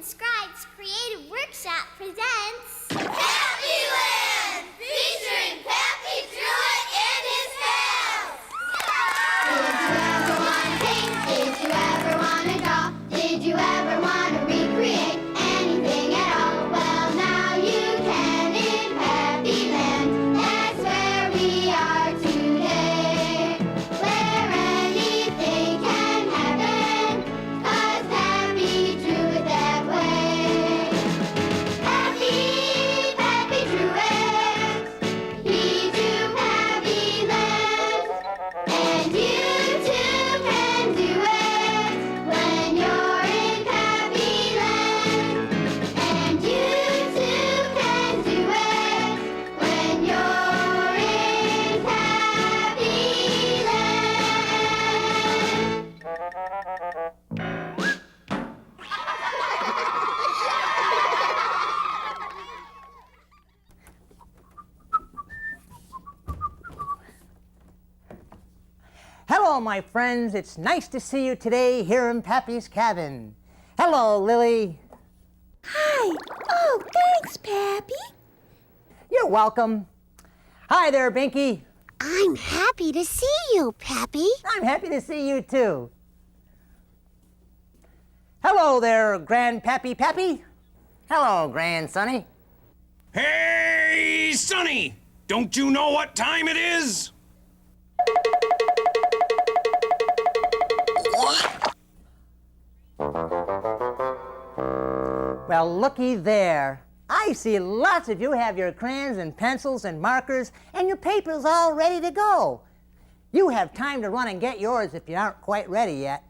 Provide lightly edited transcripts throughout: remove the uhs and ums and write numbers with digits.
and Scribe's Creative Workshop presents Pappy Land! Featuring Pappy Druid and his pals! Did you ever want to paint? Did you ever want to draw? Did you ever want to recreate anything at all? Well, now you can in Pappy Land. That's where we are today. Where anything can happen, 'cause Pappy drew it that way. Pappy drew it. He drew Pappy Land. And you too can do it when you're in Pappy Land. And you too can do it when you're in Pappy Land. Hello, my friends. It's nice to see you today here in Pappy's cabin. Hello, Lily. Hi. Oh, thanks, Pappy. You're welcome. Hi there, Binky. I'm happy to see you, Pappy. I'm happy to see you, too. Hello there, Grandpappy Pappy. Hello, Grandsonny. Hey, Sonny! Don't you know what time it is? Well, looky there. I see lots of you have your crayons and pencils and markers and your papers all ready to go. You have time to run and get yours if you aren't quite ready yet.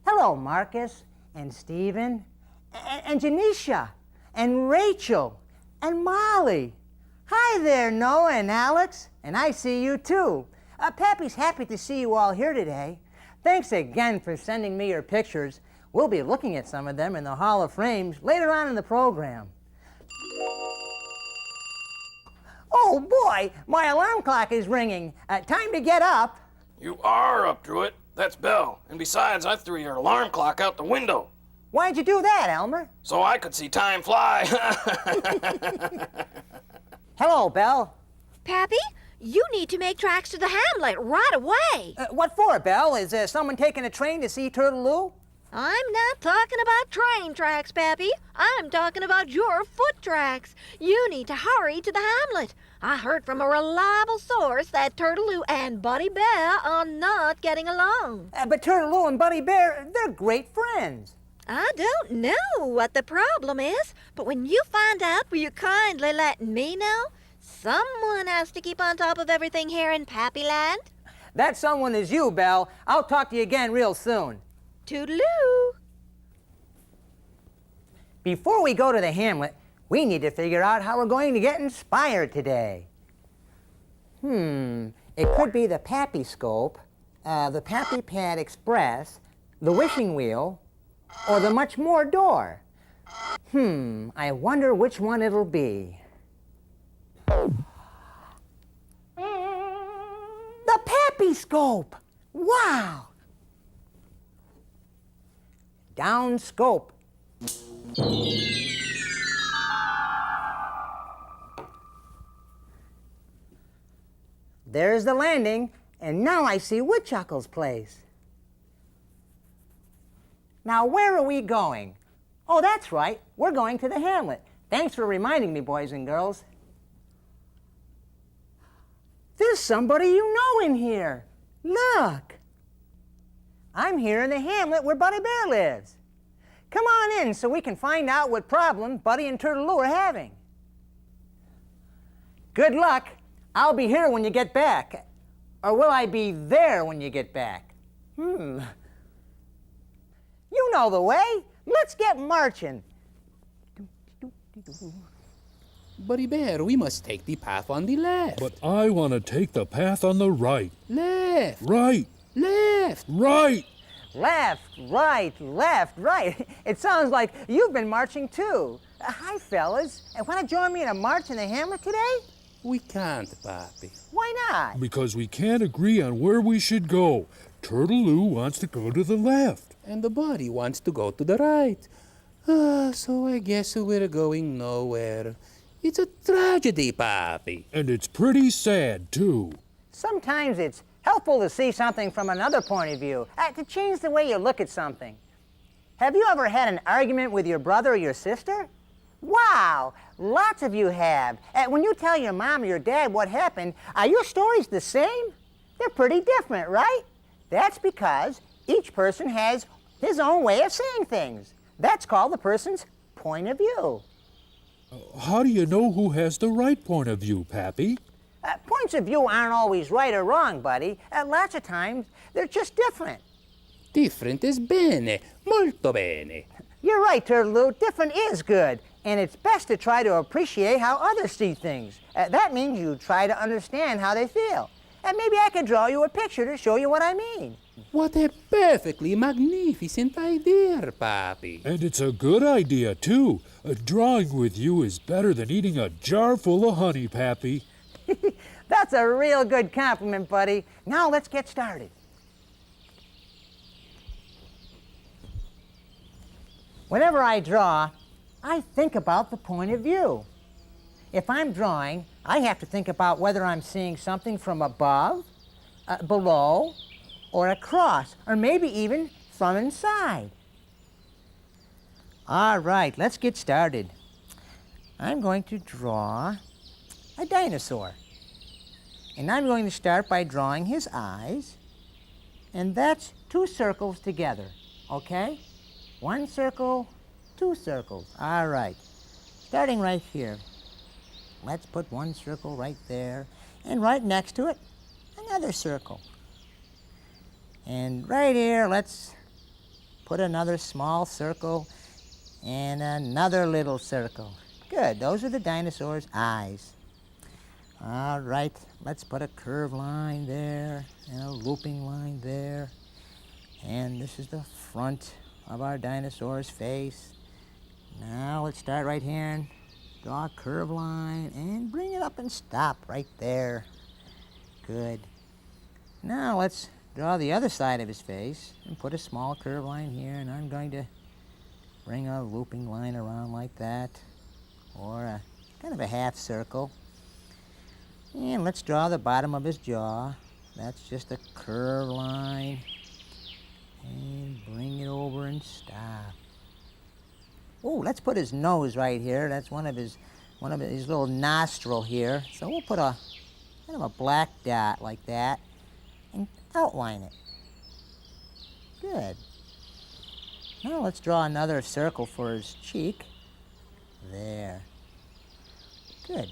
Hello, Marcus and Stephen and Janisha and Rachel and Molly. Hi there, Noah and Alex. And I see you too. Pappy's happy to see you all here today. Thanks again for sending me your pictures. We'll be looking at some of them in the Hall of Frames later on in the program. Oh boy, my alarm clock is ringing. Time to get up. You are up, Druid. That's Belle. And besides, I threw your alarm clock out the window. Why'd you do that, Elmer? So I could see time fly. Hello, Belle. Pappy, you need to make tracks to the hamlet right away. What for, Belle? Is someone taking a train to see Turtaloo? I'm not talking about train tracks, Pappy. I'm talking about your foot tracks. You need to hurry to the hamlet. I heard from a reliable source that Turtaloo and Buddy Bear are not getting along. But Turtaloo and Buddy Bear, they're great friends. I don't know what the problem is, but when you find out, will you kindly let me know? Someone has to keep on top of everything here in Pappy Land. That someone is you, Belle. I'll talk to you again real soon. Toodaloo. Before we go to the hamlet, we need to figure out how we're going to get inspired today. It could be the Pappy Scope, the Pappy Pad Express, the Wishing Wheel, or the Much More Door. I wonder which one it'll be. The Pappy Scope! Wow! Down scope. There's the landing, and now I see Woodchuckle's place. Now, where are we going? Oh, that's right, we're going to the hamlet. Thanks for reminding me, boys and girls. There's somebody you know in here. Look. I'm here in the hamlet where Buddy Bear lives. Come on in so we can find out what problem Buddy and Turtaloo are having. Good luck. I'll be here when you get back. Or will I be there when you get back? You know the way. Let's get marching. Buddy Bear, we must take the path on the left. But I want to take the path on the right. Left. Right. Left. Right. Left, right. It sounds like you've been marching too. Hi, fellas. Want to join me in a march in the hamlet today? We can't, Pappy. Why not? Because we can't agree on where we should go. Turtaloo wants to go to the left. And the Buddy wants to go to the right. So I guess we're going nowhere. It's a tragedy, Pappy. And it's pretty sad, too. Sometimes it's helpful to see something from another point of view, to change the way you look at something. Have you ever had an argument with your brother or your sister? Wow, lots of you have. When you tell your mom or your dad what happened, are your stories the same? They're pretty different, right? That's because each person has his own way of seeing things. That's called the person's point of view. How do you know who has the right point of view, Pappy? Points of view aren't always right or wrong, buddy. Lots of times, they're just different. Different is bene, molto bene. You're right, Turtleloo. Different is good. And it's best to try to appreciate how others see things. That means you try to understand how they feel. And maybe I could draw you a picture to show you what I mean. What a perfectly magnificent idea, Pappy. And it's a good idea, too. Drawing with you is better than eating a jar full of honey, Pappy. That's a real good compliment, buddy. Now let's get started. Whenever I draw, I think about the point of view. If I'm drawing, I have to think about whether I'm seeing something from above, below, or across, or maybe even from inside. All right, let's get started. I'm going to draw a dinosaur. And I'm going to start by drawing his eyes, and that's 2 circles together, okay? 1 circle, 2 circles. All right, starting right here. Let's put 1 circle right there, and right next to it, another circle. And right here, let's put another small circle and another little circle. Good, those are the dinosaur's eyes. All right, let's put a curved line there and a looping line there. And this is the front of our dinosaur's face. Now let's start right here and draw a curved line and bring it up and stop right there. Good. Now let's draw the other side of his face and put a small curved line here, and I'm going to bring a looping line around like that, or a kind of a half circle. And let's draw the bottom of his jaw. That's just a curved line. And bring it over and stop. Oh, let's put his nose right here. That's one of his little nostril here. So we'll put a kind of a black dot like that and outline it. Good. Now let's draw another circle for his cheek. There. Good.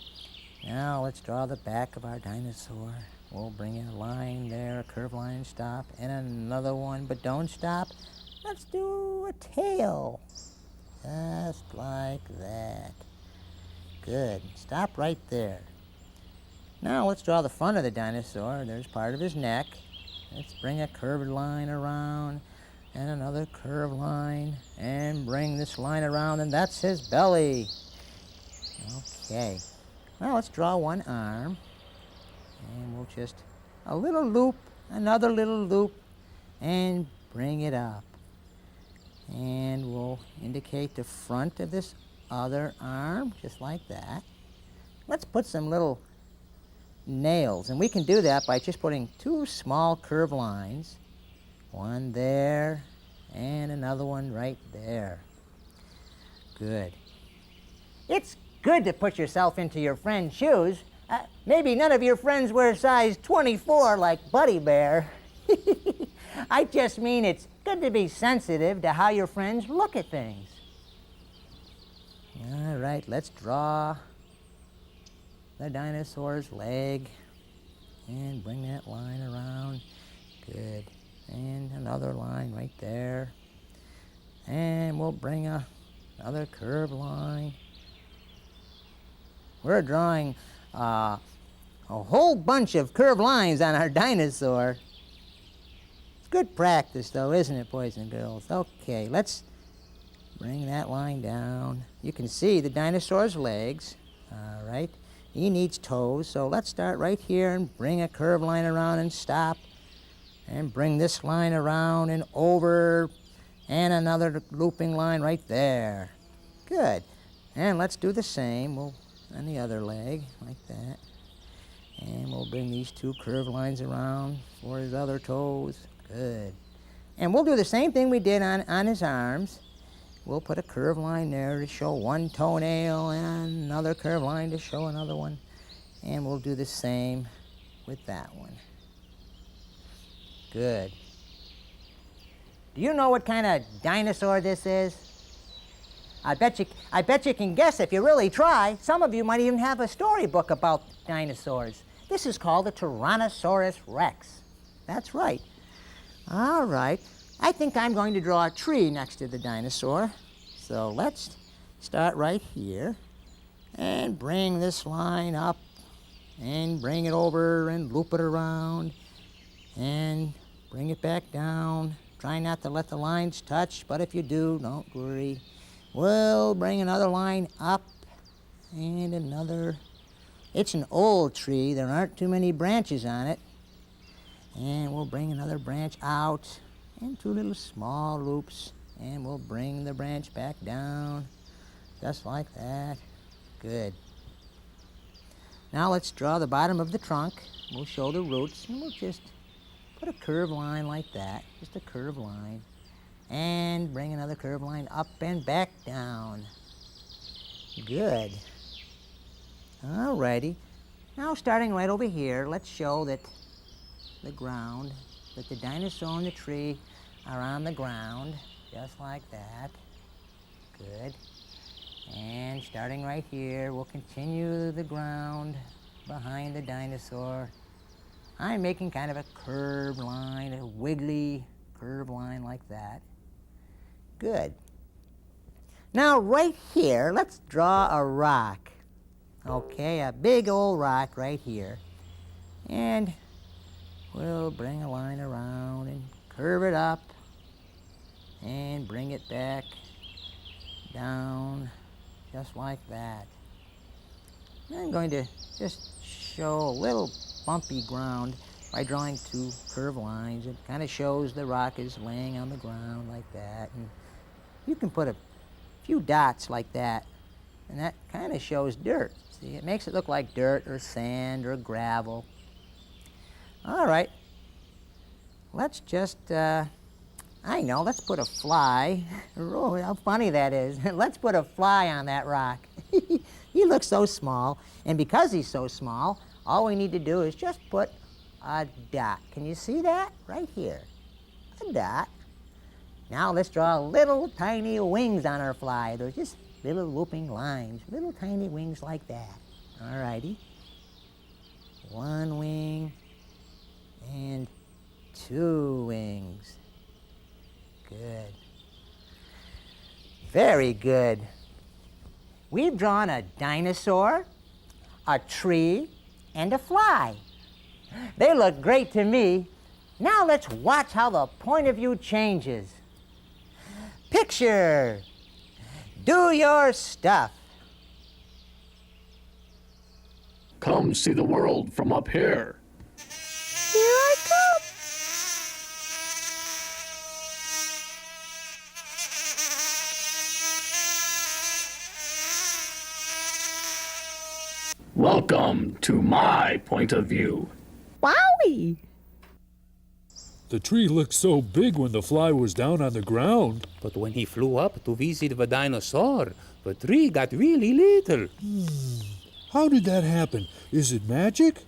Now let's draw the back of our dinosaur. We'll bring in a line there, a curved line, stop, and another one, but don't stop. Let's do a tail. Just like that. Good. Stop right there. Now let's draw the front of the dinosaur. There's part of his neck. Let's bring a curved line around and another curved line and bring this line around, and that's his belly. Okay. Now let's draw one arm, and we'll just a little loop, another little loop, and bring it up. And we'll indicate the front of this other arm, just like that. Let's put some little nails, and we can do that by just putting 2 small curved lines, one there and another one right there. Good. It's good to put yourself into your friend's shoes. Maybe none of your friends wear size 24 like Buddy Bear. I just mean it's good to be sensitive to how your friends look at things. All right, let's draw the dinosaur's leg and bring that line around. Good. And another line right there. And we'll bring another curved line. We're drawing a whole bunch of curved lines on our dinosaur. It's good practice, though, isn't it, boys and girls? Okay, let's bring that line down. You can see the dinosaur's legs. All right. He needs toes, so let's start right here and bring a curved line around and stop. And bring this line around and over, and another looping line right there. Good. And let's do the same. We'll on the other leg, like that. And we'll bring these two curved lines around for his other toes. Good. And we'll do the same thing we did on his arms. We'll put a curved line there to show one toenail and another curved line to show another one. And we'll do the same with that one. Good. Do you know what kind of dinosaur this is? I bet you can guess if you really try. Some of you might even have a storybook about dinosaurs. This is called a Tyrannosaurus Rex. That's right. All right. I think I'm going to draw a tree next to the dinosaur. So let's start right here and bring this line up and bring it over and loop it around and bring it back down. Try not to let the lines touch, but if you do, don't worry. We'll bring another line up and another. It's an old tree. There aren't too many branches on it. And we'll bring another branch out and two little small loops. And we'll bring the branch back down, just like that. Good. Now let's draw the bottom of the trunk. We'll show the roots, and we'll just put a curved line like that, just a curved line. And bring another curved line up and back down. Good. Alrighty. Now starting right over here, let's show that the ground, that the dinosaur and the tree are on the ground, just like that. Good. And starting right here, we'll continue the ground behind the dinosaur. I'm making kind of a curved line, a wiggly curved line like that. Good. Now right here, let's draw a rock. Okay, a big old rock right here. And we'll bring a line around and curve it up and bring it back down just like that. I'm going to just show a little bumpy ground by drawing two curved lines. It kind of shows the rock is laying on the ground like that. And you can put a few dots like that, and that kind of shows dirt. See, it makes it look like dirt or sand or gravel. All right, let's just, let's put a fly. Oh, how funny that is. Let's put a fly on that rock. He looks so small, and because he's so small, all we need to do is just put a dot. Can you see that? Right here. A dot. Now let's draw little tiny wings on our fly. They're just little looping lines, little tiny wings like that. All righty. One wing and two wings. Good. Very good. We've drawn a dinosaur, a tree, and a fly. They look great to me. Now let's watch how the point of view changes. Picture. Do your stuff. Come see the world from up here. Here I come. Welcome to my point of view. Wowie! The tree looked so big when the fly was down on the ground. But when he flew up to visit the dinosaur, the tree got really little. How did that happen? Is it magic?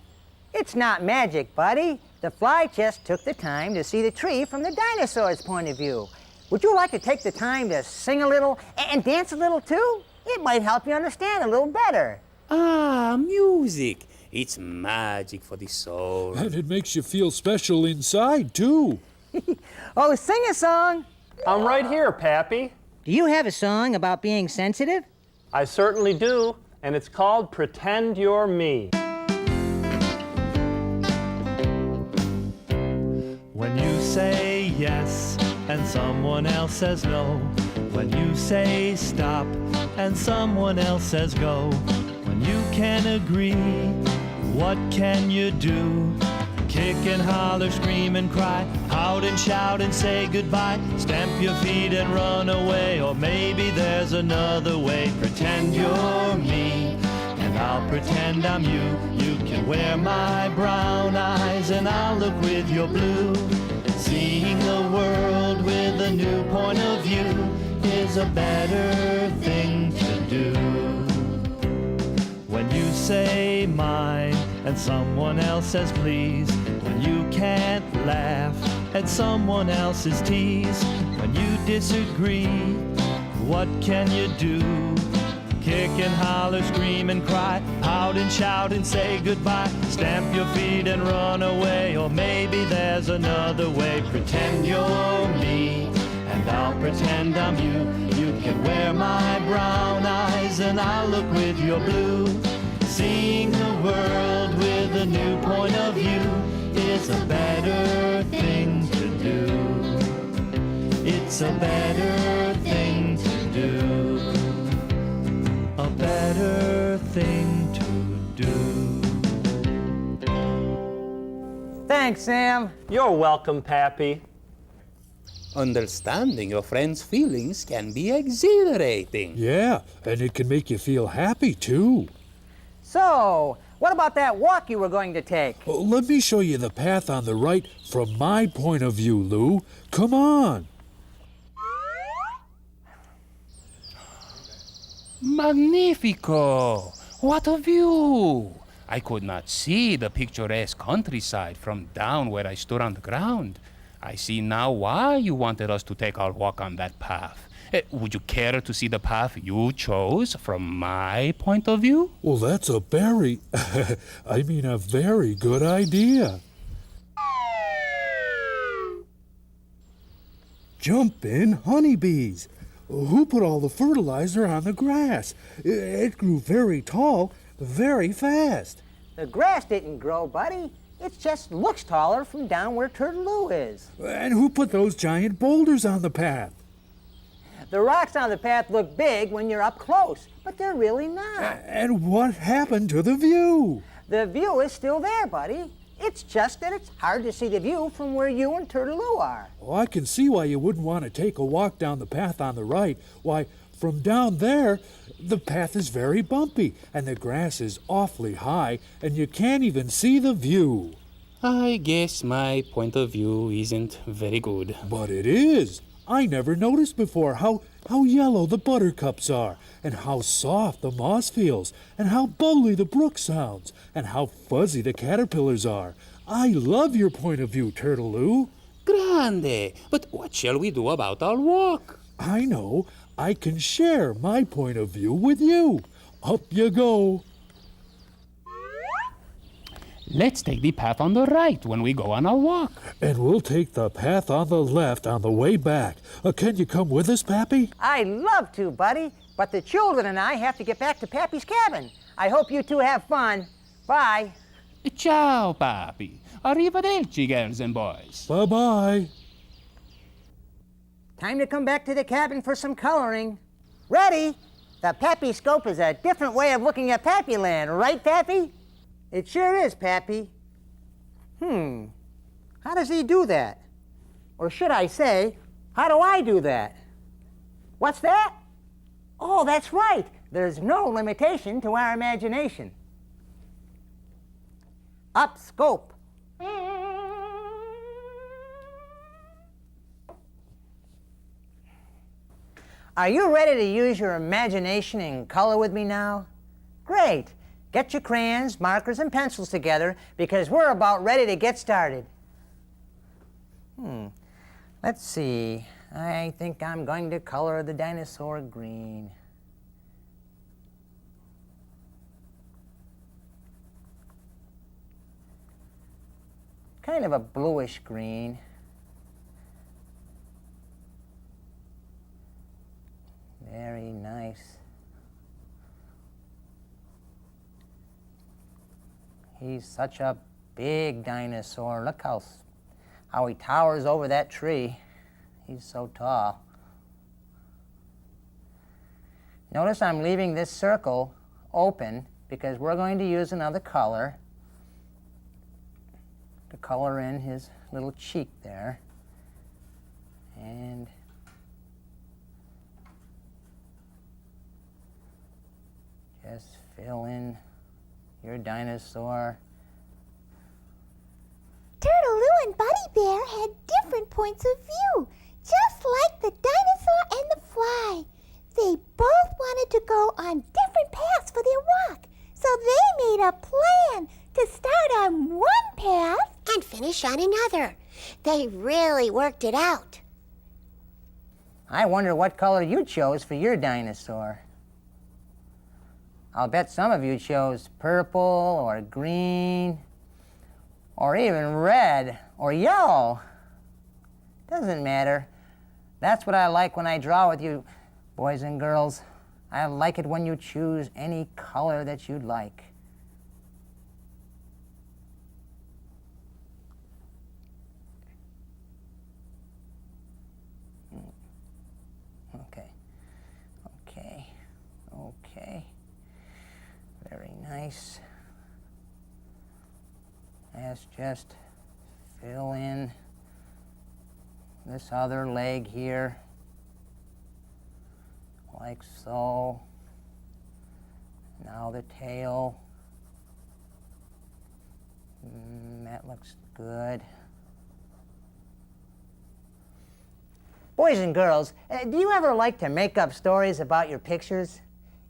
It's not magic, buddy. The fly just took the time to see the tree from the dinosaur's point of view. Would you like to take the time to sing a little and dance a little too? It might help you understand a little better. Ah, music. It's magic for the soul. And it makes you feel special inside, too. Oh, sing a song. I'm right here, Pappy. Do you have a song about being sensitive? I certainly do, and it's called Pretend You're Me. When you say yes and someone else says no, when you say stop and someone else says go, when you can agree, what can you do? Kick and holler, scream and cry, pout and shout and say goodbye, stamp your feet and run away, or maybe there's there's another way. Pretend you're me, and I'll pretend I'm you. You can wear my brown eyes, and I'll look with your blue. Seeing the world with a new point of view is a better thing to do. When you say mine and someone else says please, when you can't laugh at someone else's tease, when you disagree, what can you do? Kick and holler, scream and cry, pout and shout and say goodbye, stamp your feet and run away, or maybe there's another way. Pretend you're me, and I'll pretend I'm you. You can wear my brown eyes, and I'll look with your blue. Seeing the world with a new point of view is a better thing to do. It's a better thing to do. A better thing to do. Thanks, Sam. You're welcome, Pappy. Understanding your friend's feelings can be exhilarating. Yeah, and it can make you feel happy, too. So, what about that walk you were going to take? Let me show you the path on the right from my point of view, Lou. Come on. Magnifico! What a view! I could not see the picturesque countryside from down where I stood on the ground. I see now why you wanted us to take our walk on that path. Would you care to see the path you chose from my point of view? Well, that's a very, a very good idea. Jump in, honeybees. Who put all the fertilizer on the grass? It grew very tall, very fast. The grass didn't grow, buddy. It just looks taller from down where Turtaloo is. And who put those giant boulders on the path? The rocks on the path look big when you're up close, but they're really not. And what happened to the view? The view is still there, buddy. It's just that it's hard to see the view from where you and Turtaloo are. Oh, I can see why you wouldn't want to take a walk down the path on the right. Why, from down there, the path is very bumpy, and the grass is awfully high, and you can't even see the view. I guess my point of view isn't very good. But it is. I never noticed before how yellow the buttercups are, and how soft the moss feels, and how bubbly the brook sounds, and how fuzzy the caterpillars are. I love your point of view, Turtaloo. Grande! But what shall we do about our walk? I know. I can share my point of view with you. Up you go. Let's take the path on the right when we go on our walk. And we'll take the path on the left on the way back. Can you come with us, Pappy? I'd love to, buddy, but the children and I have to get back to Pappy's cabin. I hope you two have fun. Bye. Ciao, Pappy. Arrivederci, girls and boys. Bye-bye. Time to come back to the cabin for some coloring. Ready? The Pappy scope is a different way of looking at Pappyland, right, Pappy? It sure is, Pappy. How does he do that? Or should I say, how do I do that? What's that? Oh, that's right. There's no limitation to our imagination. Up scope. Are you ready to use your imagination and color with me now? Great. Get your crayons, markers, and pencils together because we're about ready to get started. Let's see. I think I'm going to color the dinosaur green. Kind of a bluish green. Very nice. He's such a big dinosaur. Look how he towers over that tree. He's so tall. Notice I'm leaving this circle open because we're going to use another color to color in his little cheek there. And just fill in your dinosaur. Turtle and Buddy Bear had different points of view, just like the dinosaur and the fly. They both wanted to go on different paths for their walk, so they made a plan to start on one path and finish on another. They really worked it out. I wonder what color you chose for your dinosaur. I'll bet some of you chose purple or green or even red or yellow. Doesn't matter. That's what I like when I draw with you, boys and girls. I like it when you choose any color that you'd like. Okay. Very nice. Let's just fill in this other leg here, like so. Now the tail. That looks good. Boys and girls, do you ever like to make up stories about your pictures?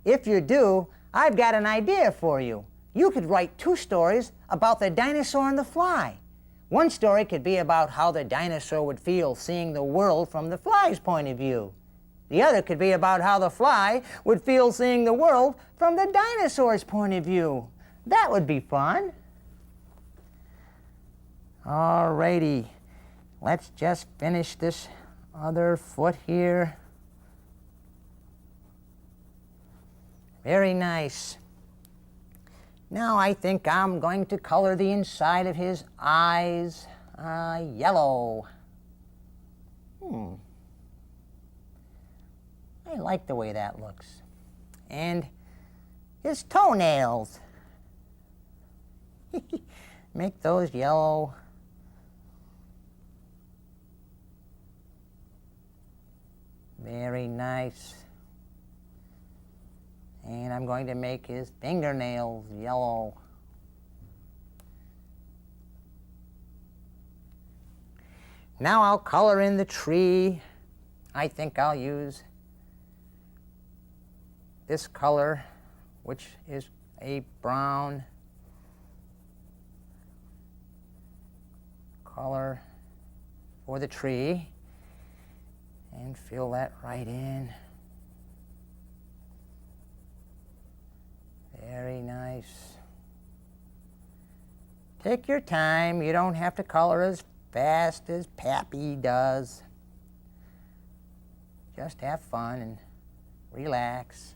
If you do, I've got an idea for you. You could write 2 stories about the dinosaur and the fly. One story could be about how the dinosaur would feel seeing the world from the fly's point of view. The other could be about how the fly would feel seeing the world from the dinosaur's point of view. That would be fun. Alrighty, let's just finish this other foot here. Very nice. Now I think I'm going to color the inside of his eyes yellow. I like the way that looks. And his toenails. Make those yellow. Very nice. And I'm going to make his fingernails yellow. Now I'll color in the tree. I think I'll use this color, which is a brown color for the tree, and fill that right in. Very nice. Take your time. You don't have to color as fast as Pappy does. Just have fun and relax.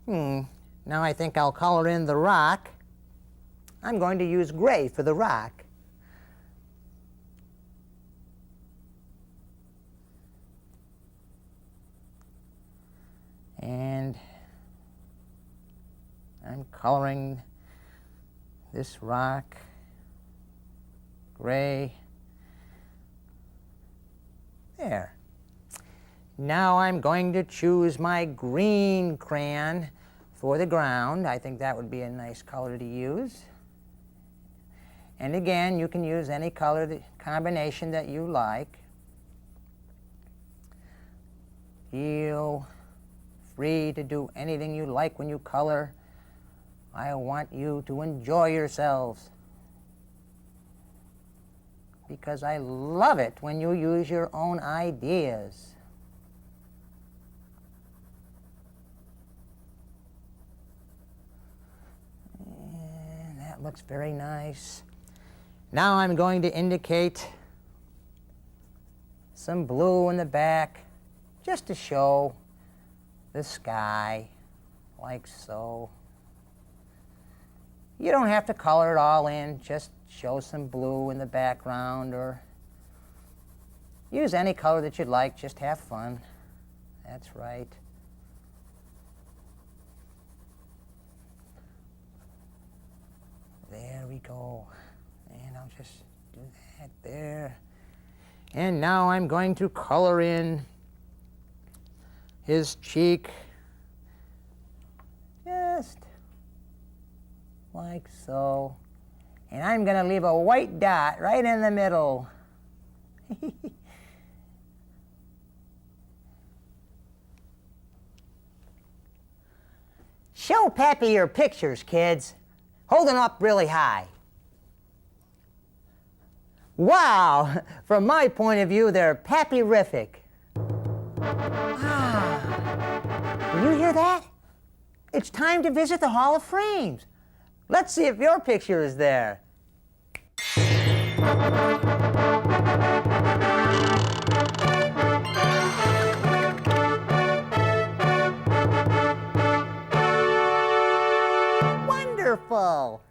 Now I think I'll color in the rock. I'm going to use gray for the rock. And I'm coloring this rock gray. There. Now I'm going to choose my green crayon for the ground. I think that would be a nice color to use. And again, you can use any color combination that you like. Feel free to do anything you like when you color. I want you to enjoy yourselves, because I love it when you use your own ideas. And that looks very nice. Now I'm going to indicate some blue in the back, just to show the sky, like so. You don't have to color it all in, just show some blue in the background, or use any color that you'd like, just have fun. That's right. There we go. And I'll just do that there. And now I'm going to color in his cheek just like so. And I'm going to leave a white dot right in the middle. Show Pappy your pictures, kids. Hold them up really high. Wow! From my point of view, they're Pappy-rific. Ah. Do you hear that? It's time to visit the Hall of Frames. Let's see if your picture is there. Wonderful!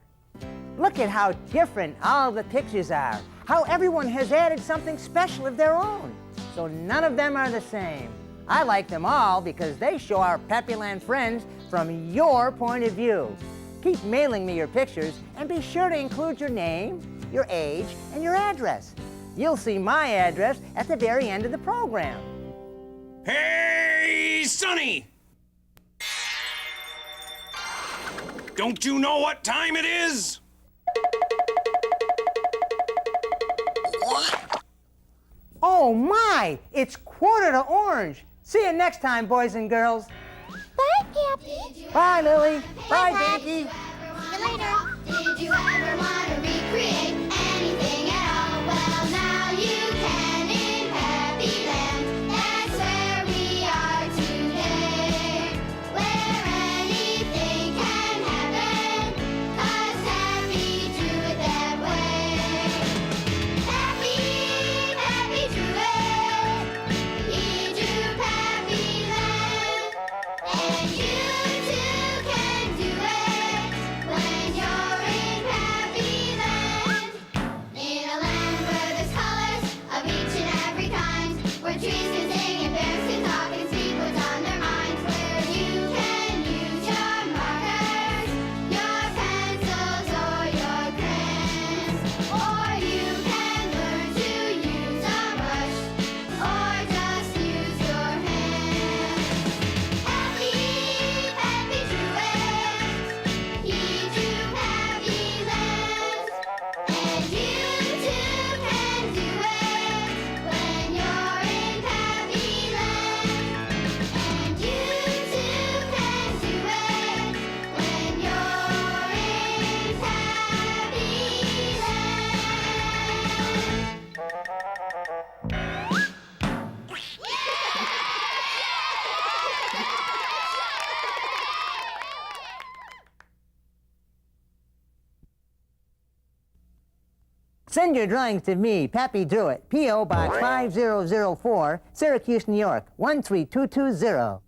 Look at how different all the pictures are. How everyone has added something special of their own. So none of them are the same. I like them all because they show our Pappyland friends from your point of view. Keep mailing me your pictures and be sure to include your name, your age, and your address. You'll see my address at the very end of the program. Hey, Sonny! Don't you know what time it is? Oh my! It's 1:45. See you next time, boys and girls. Bye, Pappy. Bye, Lily. Bye, Pinky. See you later. Did you ever want to recreate anything at all? Well, now you can in Pappyland. That's where we are today. Where anything can happen, 'cause Pappy drew it that way. Pappy, Pappy drew it. He drew Pappyland. And you too can do it when you're in Pappyland. In a land where there's colors of each and every kind, where trees can sing and bears can talk and speak what's on their minds, where you can use your markers, your pencils, or your crayons, or you can learn to use a brush, or just use your hands. Pappy, Pappy drew it. He drew Pappyland. And you too can do it when you're in Pappyland. And you too can do it when you're in Pappyland. Send your drawings to me, Pappy Drew It, P.O. Box 5004, Syracuse, New York, 13220.